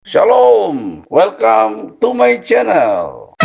Shalom, welcome to my channel.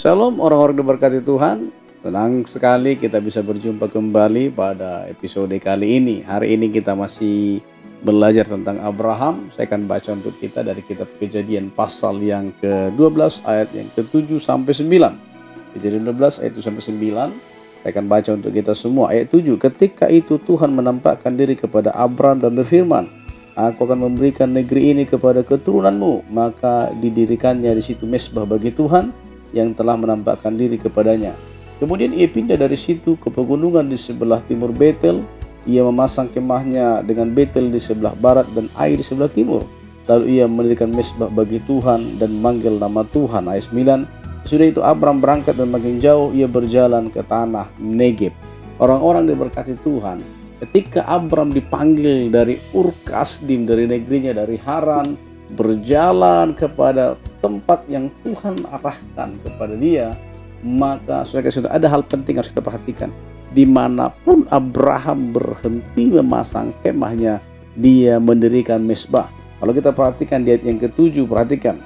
Shalom orang-orang diberkati Tuhan. Senang sekali kita bisa berjumpa kembali pada episode kali ini. Hari ini kita masih belajar tentang Abraham. Saya akan baca untuk kita dari kitab Kejadian pasal yang ke-12 ayat yang ke-7 sampai 9. Kejadian 12 ayat 7 sampai 9. Saya akan baca untuk kita semua. Ayat 7. Ketika itu Tuhan menampakkan diri kepada Abraham dan berfirman, Aku akan memberikan negeri ini kepada keturunanmu. Maka didirikannya di situ mezbah bagi Tuhan yang telah menampakkan diri kepadanya. Kemudian ia pindah dari situ ke pegunungan di sebelah timur Betel. Ia memasang kemahnya dengan Betel di sebelah barat dan Ai di sebelah timur. Lalu ia mendirikan mezbah bagi Tuhan dan memanggil nama Tuhan. Ayat 9. Sudah itu Abram berangkat dan makin jauh ia berjalan ke tanah Negeb. Orang-orang diberkati Tuhan. Ketika Abram dipanggil dari Ur Kasdim, dari negerinya, dari Haran, berjalan kepada tempat yang Tuhan arahkan kepada dia, maka sudah ada hal penting harus kita perhatikan. Dimanapun Abraham berhenti memasang kemahnya, dia mendirikan mezbah. Kalau kita perhatikan di ayat yang ke-7, perhatikan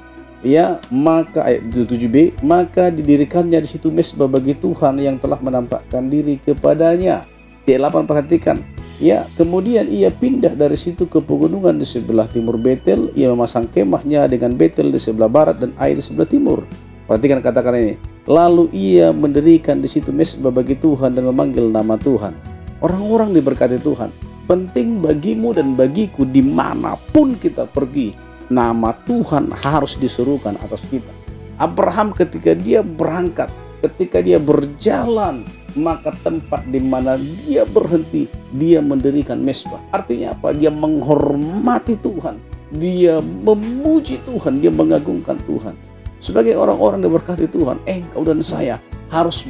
ya, maka ayat 7b, maka didirikannya di situ mezbah bagi Tuhan yang telah menampakkan diri kepadanya. Di ayat 8 perhatikan ya, kemudian ia pindah dari situ ke pegunungan di sebelah timur Betel. Ia memasang kemahnya dengan Betel di sebelah barat dan Ai di sebelah timur. Perhatikan kata-kata ini. Lalu ia mendirikan di situ mezbah bagi Tuhan dan memanggil nama Tuhan. Orang-orang diberkati Tuhan. Penting bagimu dan bagiku dimanapun kita pergi, nama Tuhan harus diserukan atas kita. Abraham ketika dia berangkat, ketika dia berjalan, maka tempat di mana dia berhenti, dia mendirikan mezbah. Artinya apa? Dia menghormati Tuhan, dia memuji Tuhan, dia mengagungkan Tuhan. Sebagai orang-orang yang diberkati Tuhan, engkau dan saya harus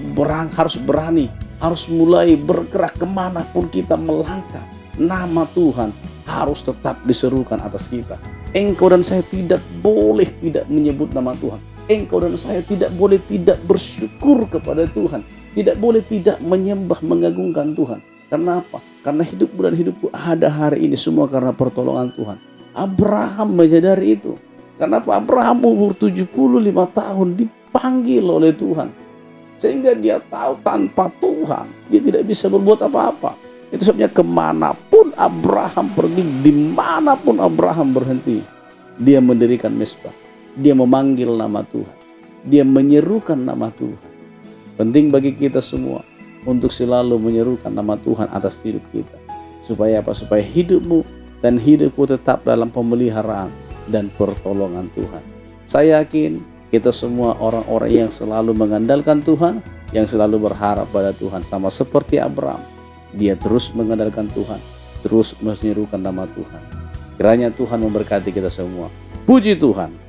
berani, harus mulai bergerak kemanapun kita melangkah. Nama Tuhan harus tetap diserukan atas kita. Engkau dan saya tidak boleh tidak menyebut nama Tuhan. Engkau dan saya tidak boleh tidak bersyukur kepada Tuhan. Tidak boleh tidak menyembah, mengagungkan Tuhan. Karena apa? Karena hidupmu dan hidupku ada hari ini semua karena pertolongan Tuhan. Abraham menyadari itu. Karena apa? Abraham umur 75 tahun dipanggil oleh Tuhan. Sehingga dia tahu tanpa Tuhan dia tidak bisa berbuat apa-apa. Itu sebabnya kemanapun Abraham pergi, dimanapun Abraham berhenti, dia mendirikan mezbah. Dia memanggil nama Tuhan. Dia menyerukan nama Tuhan. Penting bagi kita semua untuk selalu menyerukan nama Tuhan atas hidup kita. Supaya apa? Supaya hidupmu dan hidupku tetap dalam pemeliharaan dan pertolongan Tuhan. Saya yakin kita semua orang-orang yang selalu mengandalkan Tuhan, yang selalu berharap pada Tuhan. Sama seperti Abraham, dia terus mengandalkan Tuhan, terus menyerukan nama Tuhan. Kiranya Tuhan memberkati kita semua. Puji Tuhan.